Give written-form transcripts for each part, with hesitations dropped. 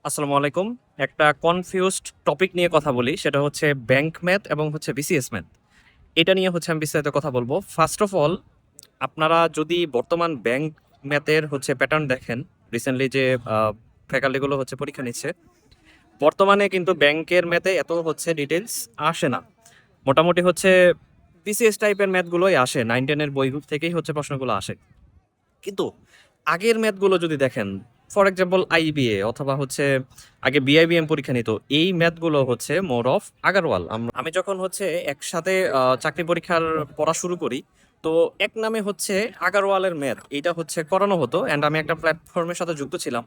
আসসালামু আলাইকুম। একটা কনফিউজড টপিক নিয়ে কথা বলি। সেটা হচ্ছে ব্যাংক ম্যাথ এবং হচ্ছে বিসিএস ম্যাথ। এটা নিয়ে হচ্ছে আমি বিস্তারিত কথা বলব। ফার্স্ট অফ অল আপনারা যদি বর্তমান ব্যাংক ম্যাথের হচ্ছে প্যাটার্ন দেখেন, রিসেন্টলি যে আ ফ্যাকাল্টি গুলো হচ্ছে পরীক্ষা নিচ্ছে। বর্তমানে কিন্তু ব্যাংকের ম্যাথে এত হচ্ছে ডিটেইলস আসে না। মোটামুটি হচ্ছে বিসিএস টাইপের ম্যাথ গুলোই আসে। 9-10 এর বই থেকেই হচ্ছে প্রশ্নগুলো আসে। কিন্তু আগের ম্যাথগুলো যদি দেখেন, ফর এক্সাম্পল আইবিএ অথবা হচ্ছে আগে বিআইবিএম পরীক্ষা নিত। এই ম্যাথগুলো হচ্ছে মোর অফ আগারওয়াল। আমি যখন হচ্ছে একসাথে চাকরি পরীক্ষার পড়া শুরু করি, তো এক নামে হচ্ছে আগারওয়ালের ম্যাথ এইটা হচ্ছে করানো হতো অ্যান্ড আমি একটা প্ল্যাটফর্মের সাথে যুক্ত ছিলাম।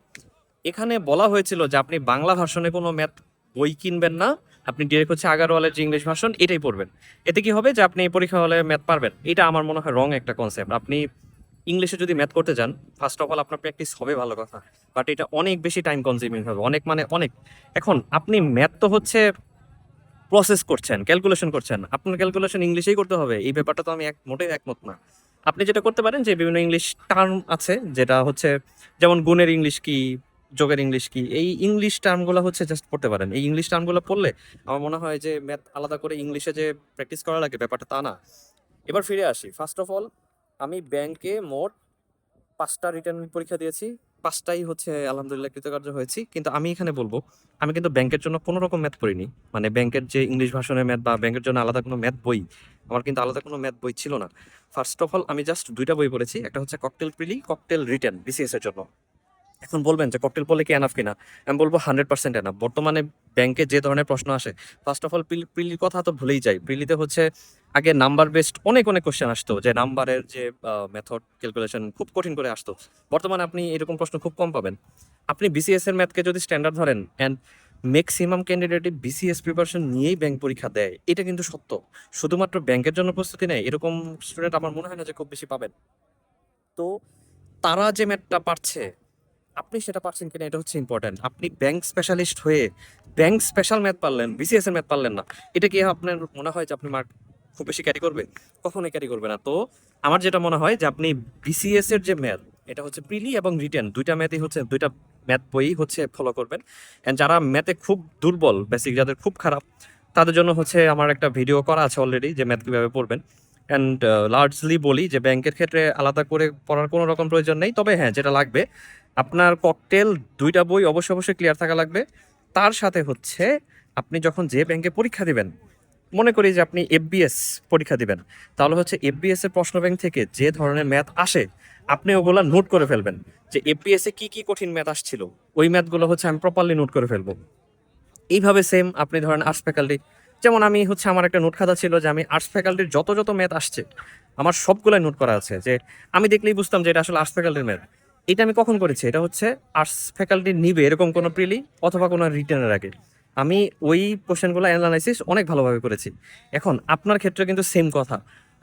এখানে বলা হয়েছিল যে আপনি বাংলা ভার্সনে কোনো ম্যাথ বই কিনবেন না, আপনি ডিরেক্ট হচ্ছে আগারওয়ালের যে ইংলিশ ভার্সন এটাই পড়বেন। এতে কি হবে যে আপনি পরীক্ষা হলে ম্যাথ পারবেন। এটা আমার মনে হয় রং একটা কনসেপ্ট। আপনি ইংলিশে যদি ম্যাথ করতে যান, ফার্স্ট অফ অল আপনার প্র্যাকটিস হবে ভালো কথা, বাট এটা অনেক বেশি টাইম কনজিউমিং হবে, অনেক মানে অনেক। এখন আপনি ম্যাথ তো হচ্ছে প্রসেস করছেন, ক্যালকুলেশন করছেন, আপনার ক্যালকুলেশন ইংলিশেই করতে হবে, এই ব্যাপারটা তো আমি মোটেই একমত না। আপনি যেটা করতে পারেন যে বিভিন্ন ইংলিশ টার্ম আছে, যেটা হচ্ছে যেমন গুণের ইংলিশ কি, যোগের ইংলিশ কি, এই ইংলিশ টার্মগুলো হচ্ছে জাস্ট পড়তে পারেন। এই ইংলিশ টার্মগুলো পড়লে আমার মনে হয় যে ম্যাথ আলাদা করে ইংলিশে যে প্র্যাকটিস করা লাগে ব্যাপারটা তা না। এবার ফিরে আসি। ফার্স্ট অফ অল আমি ব্যাংকে মোট ৫টা রিটেন পরীক্ষা দিয়েছি। ৫টাই হচ্ছে আলহামদুলিল্লাহ কৃতকার্য হয়েছি। কিন্তু আমি এখানে বলব, আমি কিন্তু ব্যাংকের জন্য কোনো রকম ম্যাথ পড়িনি। মানে ব্যাংকের যে ইংলিশ ভার্সনের ম্যাথ বা ব্যাংকের জন্য আলাদা কোনো ম্যাথ বই, আমার কিন্তু আলাদা কোনো ম্যাথ বই ছিল না। ফার্স্ট অফ অল আমি জাস্ট ২ টা বই পড়েছি। একটা হচ্ছে ককটেল প্রিলি, ককটেল রিটেন বিসিএস এর জন্য। এখন বলবেন যে ককটেল পড়লে কি এনাফ কিনা? আমি বলব 100% এনাফ। বর্তমানে ব্যাংকে যে ধরনের প্রশ্ন আসে, ফার্স্ট অফ অল প্রিলির কথা তো ভুলেই যাই। প্রিলিতে হচ্ছে আগে নাম্বার বেসড অনেক কোয়েশ্চেন আসতো, যে নাম্বারের যে মেথড ক্যালকুলেশন খুব কঠিন করে আসতো। বর্তমানে আপনি এরকম প্রশ্ন খুব কম পাবেন। আপনি বিসিএস এর ম্যাথকে যদি স্ট্যান্ডার্ড ধরেন, অ্যান্ড ম্যাক্সিমাম ক্যান্ডিডেটই বিসিএস প্রিপারেশন নিয়েই ব্যাংক পরীক্ষা দেয়। এটা কিন্তু সত্য। শুধুমাত্র ব্যাংকের জন্য প্রস্তুতি নেয় এরকম স্টুডেন্ট আমার মনে হয় না যে খুব বেশি পাবেন। তো তারা যে ম্যাথটা পারছে, আপনি সেটা পারছেন কিনা এটা হচ্ছে ইম্পর্টেন্ট। আপনি ব্যাংক স্পেশালিস্ট হয়ে ব্যাংক স্পেশাল ম্যাথ পারলেন, বিসিএস এর ম্যাথ পারলেন না, এটা কি আপনার মনে হয় যে আপনি মার্ক খুব বেশি ক্যারি করবে? কখনোই ক্যারি করবে না। তো আমার যেটা মনে হয় যে আপনি বিসিএস এর যে ম্যাথ, এটা হচ্ছে প্রিলি এবং রিটেন দুইটা ম্যাথই হচ্ছে, দুইটা ম্যাথ বই হচ্ছে ফলো করবেন। অ্যান্ড যারা ম্যাথে খুব দুর্বল, বেসিক যাদের খুব খারাপ, তাদের জন্য হচ্ছে আমার একটা ভিডিও করা আছে অলরেডি, যে ম্যাথ কিভাবে পড়বেন। অ্যান্ড লার্জলি বলি যে ব্যাংকের ক্ষেত্রে আলাদা করে পড়ার কোনো রকম প্রয়োজন নেই। তবে হ্যাঁ, যেটা লাগবে আপনার ককটেল ২টা বই অবশ্যই ক্লিয়ার থাকা লাগবে। তার সাথে হচ্ছে আপনি যখন যে ব্যাংকে পরীক্ষা দিবেন, মনে করি যে আপনি এফবিএস পরীক্ষা দিবেন, তাহলে হচ্ছে এফবিএস এর প্রশ্ন ব্যাংক থেকে যে ধরনের ম্যাথ আসে, আপনি ওগুলা নোট করে ফেলবেন। যে এফবিএস এ কি কঠিন ম্যাথ আসছিল, ওই ম্যাথগুলো হচ্ছে আমি প্রপারলি নোট করে ফেলবো। এইভাবে সেম আপনি ধরেন আর্টস ফ্যাকাল্টি, যেমন আমি হচ্ছে আমার একটা নোট খাতা ছিল যে আমি আর্টস ফ্যাকাল্টির যত ম্যাথ আসছে আমার সবগুলাই নোট করা আছে। যে আমি দেখলেই বুঝতাম যে এটা আসলে আর্টস ফ্যাকাল্টির ম্যাথ। এটা আমি কখন করেছি? এটা হচ্ছে আর্টস ফ্যাকাল্টি নিবে এরকম কোনো প্রিলি অথবা কোনো রিটেনের আগে আমি ওই কোশ্চেনগুলো অ্যানালাইসিস অনেক ভালোভাবে করেছি। এখন আপনার ক্ষেত্রে কিন্তু সেম কথা।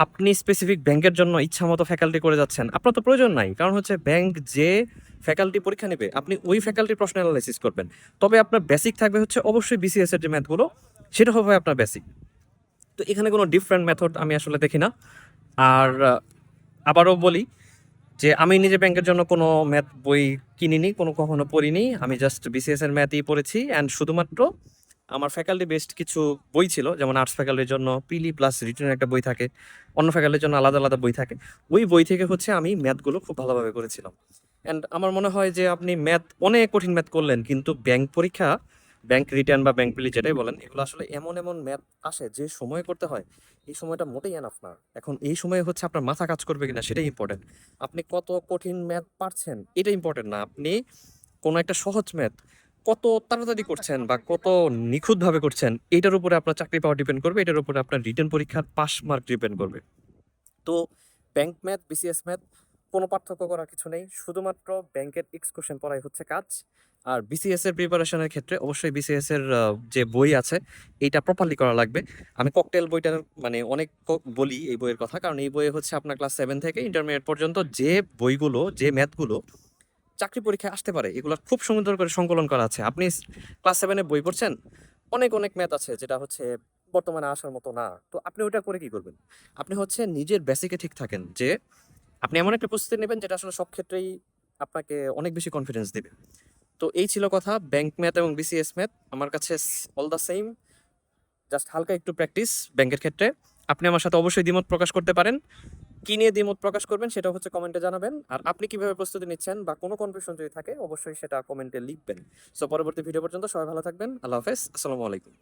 আপনি স্পেসিফিক ব্যাংকের জন্য ইচ্ছা মতো ফ্যাকাল্টি করে যাচ্ছেন, আপনার তো প্রয়োজন নাই। কারণ হচ্ছে ব্যাংক যে ফ্যাকাল্টি পরীক্ষা নেবে, আপনি ওই ফ্যাকাল্টির প্রশ্ন অ্যানালাইসিস করবেন। তবে আপনার বেসিক থাকবে হচ্ছে অবশ্যই বিসিএস এর যে ম্যাথগুলো, সেটা হবে আপনার বেসিক। তো এখানে কোনো ডিফারেন্ট মেথড আমি আসলে দেখি না। আর আবারও বলি যে আমি নিজে ব্যাংকের জন্য কোনো ম্যাথ বই কিনিনি, কখনো পড়িনি। আমি জাস্ট বিসিএস এর ম্যাথই পড়েছি, অ্যান্ড শুধুমাত্র আমার ফ্যাকাল্টি বেসড কিছু বই ছিল, যেমন আর্টস ফ্যাকাল্টির জন্য পিলি প্লাস রিটেনের একটা বই থাকে, অন্য ফ্যাকাল্টির জন্য আলাদা বই থাকে। ওই বই থেকে হচ্ছে আমি ম্যাথগুলো খুব ভালোভাবে করেছিলাম। অ্যান্ড আমার মনে হয় যে আপনি ম্যাথ অনেক কঠিন ম্যাথ করলেন, কিন্তু ব্যাংক পরীক্ষা, ব্যাংক রিটার্ন বা ব্যাংক পিলি যেটাই বলেন, এগুলো আসলে এমন ম্যাথ আসে যে সময় করতে হয়, এই সময়টা মোটেই এনাফ না। এখন এই সময়ে হচ্ছে আপনার মাথা কাজ করবে কিনা সেটাই ইম্পর্টেন্ট। আপনি কত কঠিন ম্যাথ পারছেন এটা ইম্পর্টেন্ট না। আপনি কোনো একটা সহজ ম্যাথ কত তাড়াতাড়ি করছেন বা কত নিখুঁতভাবে করছেন, এটার উপরে আপনার চাকরি পাওয়া ডিপেন্ড করবে, এটার উপরে আপনার রিটেন পরীক্ষার পাস মার্ক ডিপেন্ড করবে। তো ব্যাংক ম্যাথ, বিসিএস ম্যাথ কোনো পার্থক্য করার কিছু নেই। শুধুমাত্র ব্যাংকের এক্সকিউশন পড়াই হচ্ছে কাজ। আর বিসিএস এর প্রিপারেশনের ক্ষেত্রে অবশ্যই বিসিএস এর যে বই আছে এইটা প্রপারলি করা লাগবে। আমি ককটেল বইটা মানে অনেক বলি এই বইয়ের কথা, কারণ এই বইয়ে হচ্ছে আপনার ক্লাস 7 থেকে ইন্টারমিডিয়েট পর্যন্ত যে বইগুলো, যে ম্যাথগুলো চাকরি পরীক্ষায় আসতে পারে, এগুলো খুব সুন্দর করে সংকলন করা আছে। আপনি ক্লাস 7 এ বই পড়ছেন, অনেক ম্যাথ আছে যেটা হচ্ছে বর্তমানে আসার মতো না। তো আপনি ওটা করে কি করবেন? আপনি হচ্ছে নিজের বেসিকে ঠিক থাকেন, যে আপনি এমন একটা প্রস্তুতি নেবেন যেটা আসলে সব ক্ষেত্রেই আপনাকে অনেক বেশি কনফিডেন্স দিবে। তো এই ছিল কথা, ব্যাংক ম্যাথ এবং বিসিএস ম্যাথ আমার কাছে অল দ্য সেম, জাস্ট হালকা একটু প্র্যাকটিস ব্যাংকের ক্ষেত্রে। আপনি আমার সাথে অবশ্যই দ্বিমত প্রকাশ করতে পারেন। কি নিয়ে দ্বিমত প্রকাশ করবেন সেটা হচ্ছে কমেন্টে জানাবেন, আর আপনি কিভাবে প্রস্তুতি নিচ্ছেন বা কোনো কনফিউশন যদি থাকে অবশ্যই সেটা কমেন্টে লিখবেন। সো পরবর্তী ভিডিও পর্যন্ত সবাই ভালো থাকবেন। আল্লাহ হাফেজ, আসসালামু আলাইকুম।